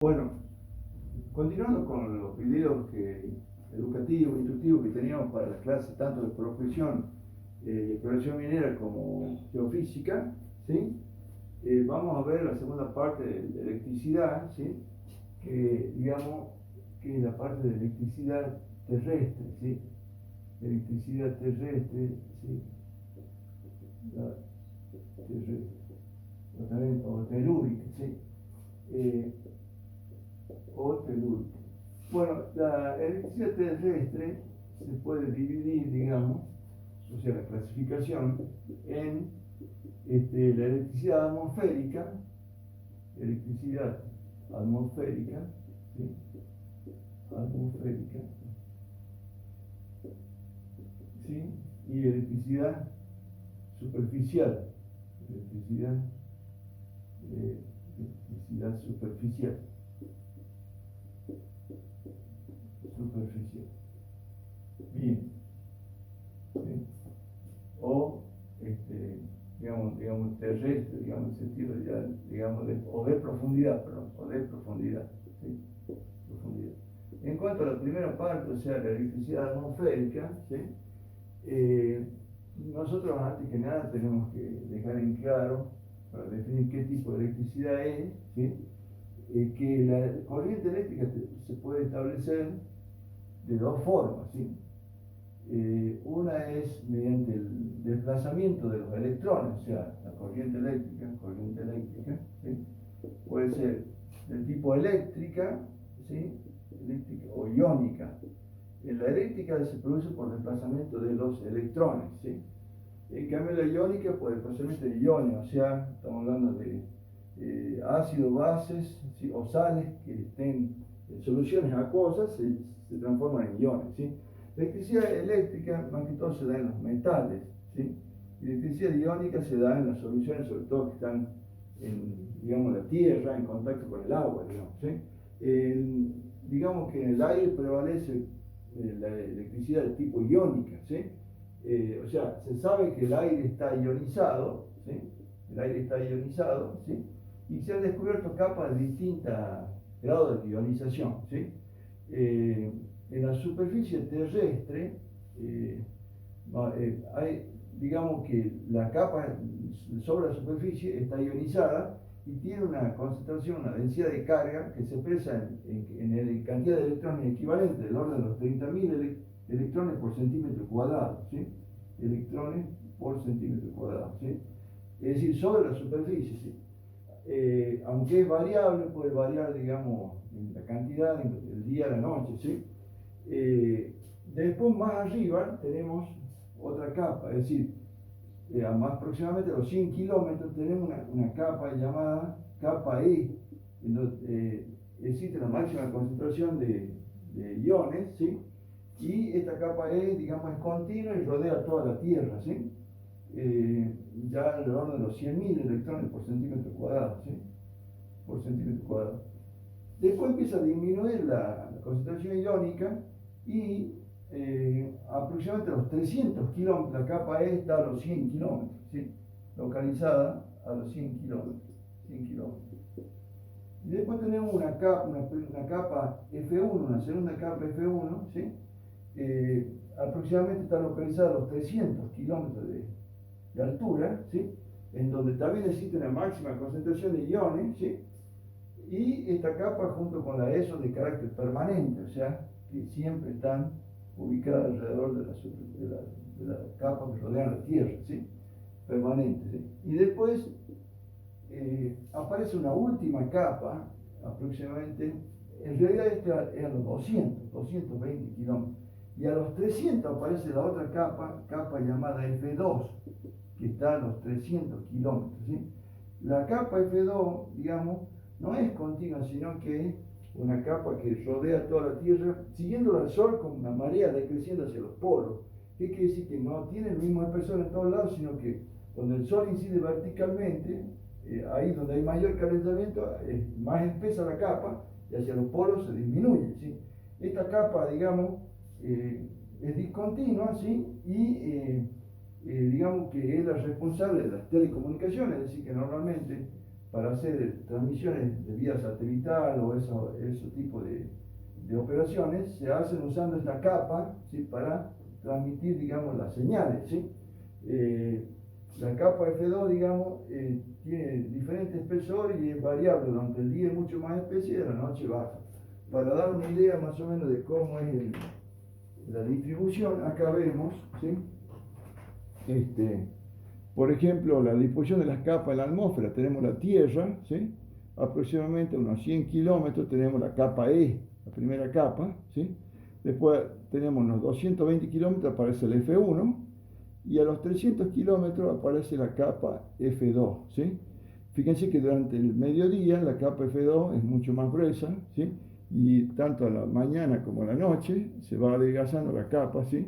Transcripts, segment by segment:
Bueno, continuando con los videos educativos, instructivos que teníamos para las clases tanto de profesión y exploración minera como geofísica, ¿sí? Vamos a ver la segunda parte de electricidad, ¿sí? Que digamos que es la parte de electricidad terrestre, ¿sí? Electricidad terrestre, ¿sí? La terrestre, o también o telúrica, ¿sí? O telúrica. Bueno, la electricidad terrestre se puede dividir, digamos, o sea, la clasificación en la electricidad atmosférica, ¿sí? Atmosférica, ¿sí? Y electricidad superficial, electricidad, electricidad superficial. Bien, ¿sí? O digamos terrestre, digamos en sentido ya, digamos o de profundidad, perdón, o de profundidad, ¿sí? Profundidad. En cuanto a la primera parte, o sea, la electricidad atmosférica, ¿sí? Nosotros antes que nada tenemos que dejar en claro, para definir qué tipo de electricidad es, ¿sí? Que la corriente eléctrica se puede establecer de dos formas, ¿sí? Una es mediante el desplazamiento de los electrones, o sea, la corriente eléctrica, ¿sí? Puede ser del tipo eléctrica, ¿sí? Eléctrica o iónica. En la eléctrica se produce por desplazamiento de los electrones, ¿sí? En cambio la iónica por desplazamiento de iones, o sea, estamos hablando de ácidos, bases, ¿sí? O sales que estén en soluciones acuosas se transforman en iones, ¿sí? La electricidad eléctrica más que todo se da en los metales, ¿sí? Y la electricidad iónica se da en las soluciones, sobre todo que están en, digamos, la tierra, en contacto con el agua, digamos, ¿sí? Digamos que en el aire prevalece la electricidad de tipo iónica, ¿sí? O sea, se sabe que el aire está ionizado, ¿sí? El aire está ionizado, ¿sí? Y se han descubierto capas de distintos grados de ionización, ¿sí? En la superficie terrestre digamos que la capa sobre la superficie está ionizada y tiene una concentración, una densidad de carga que se expresa en cantidad de electrones equivalentes del orden de los 30.000 electrones por centímetro cuadrado, ¿sí? Electrones por centímetro cuadrado, ¿sí? Es decir, sobre la superficie, ¿sí? Aunque es variable, puede variar, digamos, en la cantidad, en el día, la noche, ¿sí? Después, más arriba, tenemos otra capa, es decir, más aproximadamente a los 100 kilómetros tenemos una capa llamada capa E, en donde existe la máxima concentración de iones, ¿sí? Y esta capa E, digamos, es continua y rodea toda la Tierra, ¿sí? Ya alrededor de los 100.000 electrones por centímetro cuadrado, ¿sí? Por centímetro cuadrado. Después empieza a disminuir la concentración iónica y aproximadamente a los 300 kilómetros, la capa E está a los 100 kilómetros, ¿sí? Localizada a los 100 kilómetros. 100 kilómetros. Y después tenemos una capa F1, una segunda capa F1, ¿sí? Aproximadamente está localizada a los 300 kilómetros de altura, ¿sí? En donde también existe una máxima concentración de iones, ¿sí? Y esta capa junto con la ESO de carácter permanente, o sea, que siempre están ubicadas alrededor de la capa que rodea la Tierra, ¿sí? Permanente, ¿sí? Y después aparece una última capa, aproximadamente, en realidad esta es a los 220 kilómetros, y a los 300 aparece la otra capa llamada F2, que está a los 300 kilómetros, ¿sí? La capa F2, digamos, no es continua, sino que es una capa que rodea toda la Tierra, siguiendo al Sol con una marea decreciendo hacia los polos. ¿Qué quiere decir? Que no tiene el mismo espesor en todos lados, sino que donde el Sol incide verticalmente, ahí donde hay mayor calentamiento, es más espesa la capa y hacia los polos se disminuye, ¿sí? Esta capa, digamos, es discontinua, ¿sí? Y digamos que es la responsable de las telecomunicaciones, es decir, que normalmente para hacer transmisiones de vía satelital o ese tipo de operaciones, se hacen usando esta capa, ¿sí? Para transmitir, digamos, las señales, ¿sí? La capa F2, digamos, tiene diferente espesor y es variable. Durante el día es mucho más espesa y de la noche baja. Para dar una idea más o menos de cómo es la distribución, acá vemos, ¿sí? Por ejemplo, la distribución de las capas en la atmósfera. Tenemos la Tierra, ¿sí? Aproximadamente a unos 100 kilómetros tenemos la capa E, la primera capa, ¿sí? Después tenemos unos 220 kilómetros, aparece el F1, y a los 300 kilómetros aparece la capa F2, ¿sí? Fíjense que durante el mediodía la capa F2 es mucho más gruesa, ¿sí? Y tanto a la mañana como a la noche se va adelgazando la capa, ¿sí?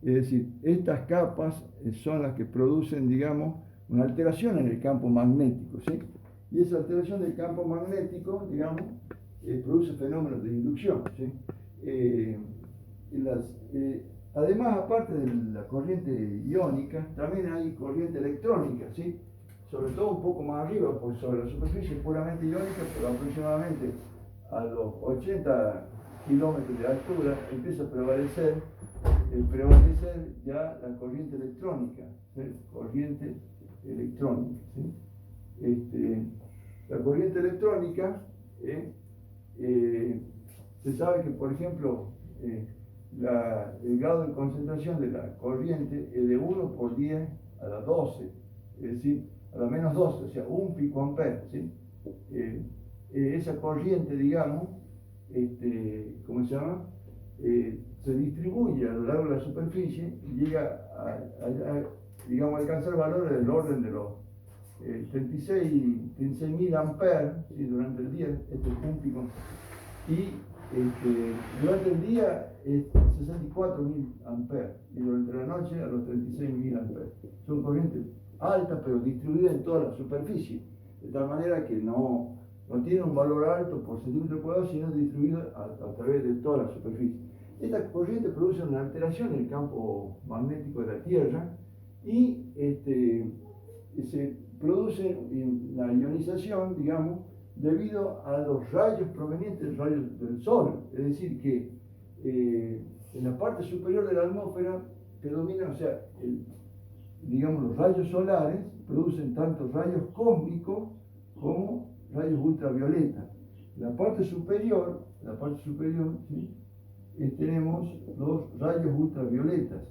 Es decir, estas capas son las que producen, digamos, una alteración en el campo magnético, ¿sí? Y esa alteración del campo magnético, digamos, produce fenómenos de inducción, ¿sí? Además, aparte de la corriente iónica, también hay corriente electrónica, ¿sí? Sobre todo un poco más arriba, pues sobre la superficie es puramente iónica, pero aproximadamente a los 80 kilómetros de altura empieza a prevalecer ya la corriente electrónica, ¿sí? Corriente electrónica, ¿sí? La corriente electrónica, se sabe que, por ejemplo, el grado de concentración de la corriente es de 1 por 10 a la 12, es decir, a la menos 12, o sea, 1 picoampere, ¿sí? Esa corriente, digamos, ¿cómo se llama? Se distribuye a lo largo de la superficie y llega digamos, a alcanzar valores del orden de los 36.000 amperes, ¿sí? Durante el día, este es un pico. Y durante el día es 64.000 amperes y durante la noche a los 36.000 amperes. Son corrientes altas pero distribuidas en toda la superficie, de tal manera que no tiene un valor alto por centímetro cuadrado, sino distribuida a través de toda la superficie. Esta corriente produce una alteración en el campo magnético de la Tierra y se produce la ionización, digamos, debido a los rayos provenientes del Sol. Es decir, que en la parte superior de la atmósfera predominan, o sea, digamos, los rayos solares producen tanto rayos cósmicos como rayos ultravioletas. En la parte superior, ¿sí? Tenemos los rayos ultravioletas,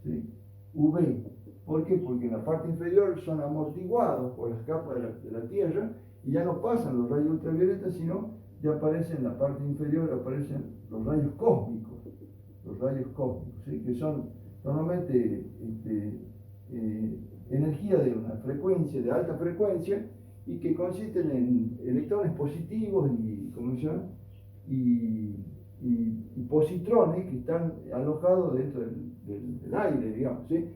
¿sí? UV. ¿Por qué? Porque en la parte inferior son amortiguados por las capas de la Tierra y ya no pasan los rayos ultravioletas, sino ya aparecen en la parte inferior, aparecen los rayos cósmicos, ¿sí? Que son normalmente energía de una frecuencia, de alta frecuencia, y que consisten en electrones positivos y positrones que están alojados dentro del aire, digamos, ¿sí?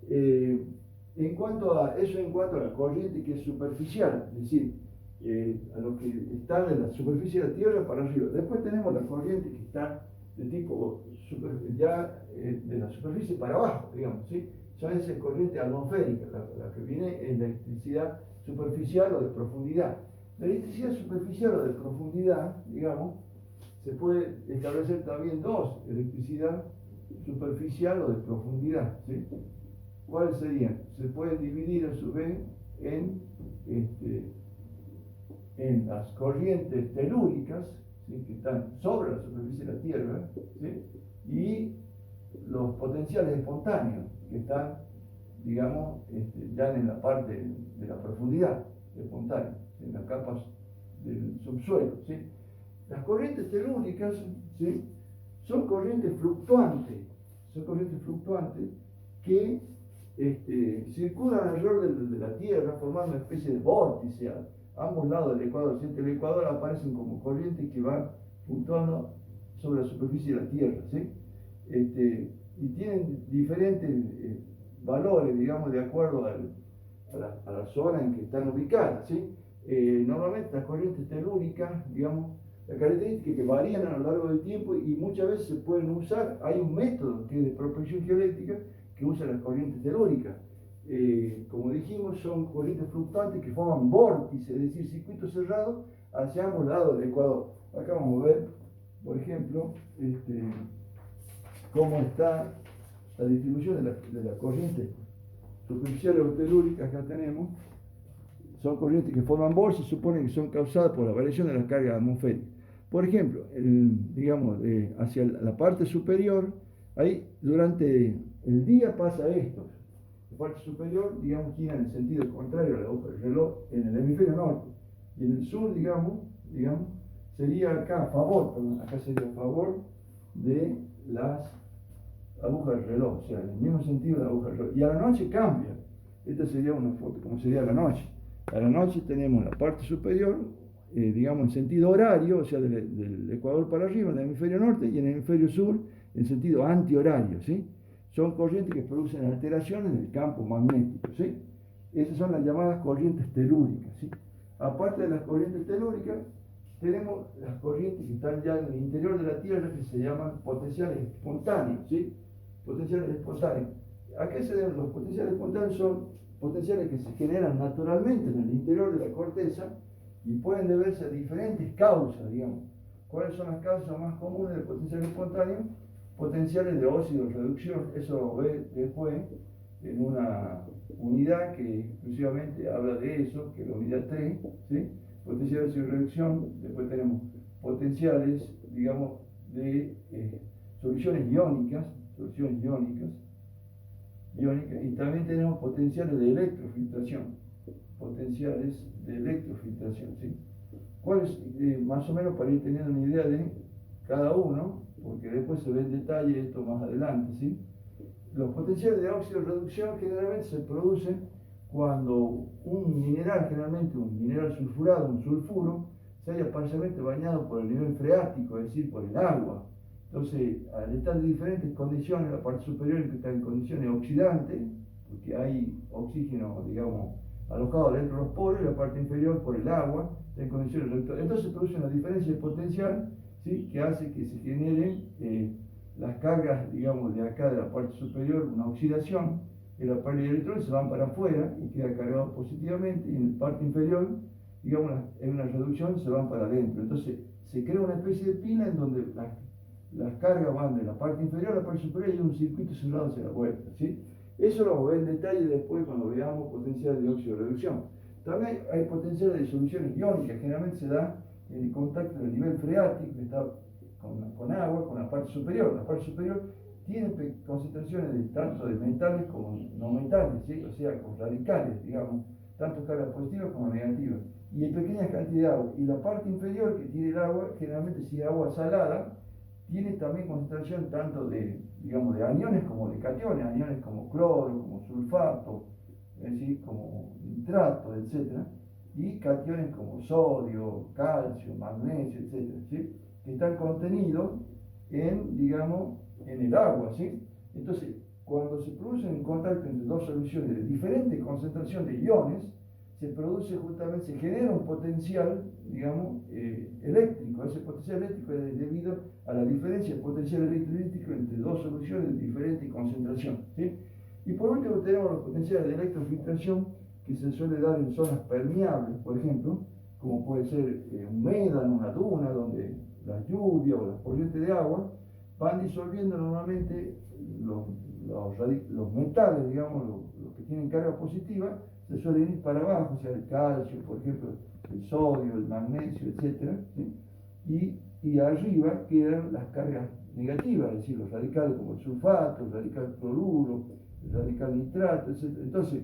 En cuanto a la corriente que es superficial, es decir, a lo que está de la superficie de la Tierra para arriba. Después tenemos la corriente que está de tipo de la superficie para abajo, digamos, ¿sí? Son esa corriente atmosférica, la que viene en la electricidad superficial o de profundidad. La electricidad superficial o de profundidad, digamos, se puede establecer también dos: electricidad superficial o de profundidad, ¿sí? ¿Cuáles serían? Se pueden dividir a su vez en las corrientes telúricas, ¿sí? Que están sobre la superficie de la Tierra, ¿sí? Y los potenciales espontáneos, que están, digamos, ya en la parte de la profundidad espontánea, en las capas del subsuelo, ¿sí? Las corrientes telúricas, ¿sí? Son corrientes fluctuantes que circulan alrededor de la Tierra formando una especie de vórtice a ambos lados del Ecuador. ¿Sí? El Ecuador aparecen como corrientes que van fluctuando sobre la superficie de la Tierra, ¿sí? Y tienen diferentes valores, digamos, de acuerdo a la zona en que están ubicadas, ¿sí? Normalmente las corrientes telúricas, digamos, la característica es que varían a lo largo del tiempo y muchas veces se pueden usar. Hay un método que es de prospección geoeléctrica que usa las corrientes telúricas. como dijimos, son corrientes fluctuantes que forman vórtices, es decir, circuitos cerrados hacia ambos lados del ecuador. Acá vamos a ver, por ejemplo, cómo está la distribución de la corriente superficiales o telúricas. Acá tenemos, son corrientes que forman bolsas, se supone que son causadas por la variación de la carga atmosférica. Por ejemplo, digamos, hacia la parte superior, ahí durante el día pasa esto. La parte superior, digamos, gira en el sentido contrario a la aguja del reloj en el hemisferio norte. Y en el sur, digamos, sería acá a favor, acá sería a favor de las agujas del reloj, o sea, en el mismo sentido de la aguja del reloj. Y a la noche cambia. Esta sería una foto, como sería a la noche. A la noche tenemos la parte superior, digamos, en sentido horario, o sea, del ecuador para arriba, en el hemisferio norte, y en el hemisferio sur, en sentido antihorario, ¿sí? Son corrientes que producen alteraciones del campo magnético, ¿sí? Esas son las llamadas corrientes telúricas, ¿sí? Aparte de las corrientes telúricas, tenemos las corrientes que están ya en el interior de la Tierra, que se llaman potenciales espontáneos, ¿sí? Potenciales espontáneos. ¿A qué se deben? Los potenciales espontáneos son potenciales que se generan naturalmente en el interior de la corteza y pueden deberse a diferentes causas, digamos. ¿Cuáles son las causas más comunes de potenciales espontáneos? Potenciales de óxido reducción. Eso lo ve después en una unidad que exclusivamente habla de eso, que es la unidad 3, ¿sí? Potenciales de reducción. Después tenemos potenciales, digamos, de soluciones iónicas, y también tenemos potenciales de electrofiltración, ¿sí? ¿Cuáles? Más o menos para ir teniendo una idea de cada uno, porque después se ve en detalle esto más adelante, ¿sí? Los potenciales de óxido reducción generalmente se producen cuando un mineral, generalmente un mineral sulfurado, un sulfuro, se haya parcialmente bañado por el nivel freático, es decir, por el agua. Entonces, al estar en diferentes condiciones, la parte superior está en condiciones oxidantes, porque hay oxígeno, digamos, alojado dentro de los poros, y la parte inferior por el agua está en condiciones reductoras. Entonces se produce una diferencia de potencial, ¿sí? Que hace que se generen las cargas, digamos, de acá de la parte superior, una oxidación, y la parte de electrones se van para afuera y queda cargado positivamente, y en la parte inferior, digamos, en una reducción se van para adentro. Entonces se crea una especie de pila en donde las cargas van de la parte inferior a la parte superior y hay un circuito cerrado hacia la vuelta, ¿sí? Eso lo vamos a ver en detalle después cuando veamos potenciales de óxido de reducción. También hay potenciales de soluciones iónicas, generalmente se da en el contacto del nivel freático, que está con agua, con la parte superior. La parte superior tiene concentraciones tanto de metales como no metales, ¿sí? O sea, con radicales, digamos, tanto cargas positivas como negativas. Y hay pequeñas cantidades de agua. Y la parte inferior que tiene el agua, generalmente si es agua salada, tiene también concentración tanto de, digamos, de aniones como de cationes, aniones como cloro, como sulfato, es decir, como nitrato, etc. Y cationes como sodio, calcio, magnesio, etc. ¿Sí? Que están contenidos en, digamos, en el agua, ¿sí? Entonces, cuando se produce un contacto entre dos soluciones de diferente concentración de iones, se produce justamente, se genera un potencial, digamos, eléctrico. Ese potencial eléctrico es debido a la diferencia de potencial electrolítico entre dos soluciones de diferente concentración, ¿sí? Y por último tenemos los potenciales de electrofiltración que se suele dar en zonas permeables, por ejemplo, como puede ser un médano, una duna, donde la lluvia o las corrientes de agua van disolviendo normalmente los metales, digamos, los que tienen carga positiva, se suelen ir para abajo, o sea, el calcio, por ejemplo, el sodio, el magnesio, etc. ¿Sí? Y arriba quedan las cargas negativas, es decir, los radicales como el sulfato, el radical cloruro, el radical nitrato, etc. Entonces,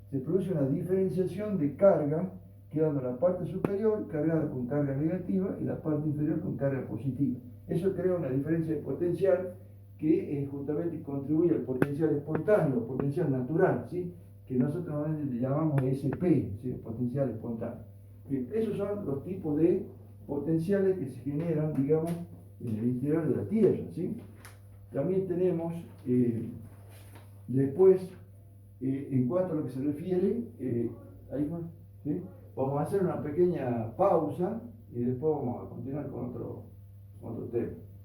se produce una diferenciación de carga, quedando la parte superior cargada con carga negativa y la parte inferior con carga positiva. Eso crea una diferencia de potencial que justamente contribuye al potencial espontáneo, al potencial natural, ¿sí? Que nosotros normalmente llamamos SP, ¿sí? Potencial espontáneo. Bien, esos son los tipos de potenciales que se generan, digamos, en el interior de la Tierra, ¿sí? También tenemos, después, en cuanto a lo que se refiere, ahí fue, ¿sí? Vamos a hacer una pequeña pausa y después vamos a continuar con otro tema.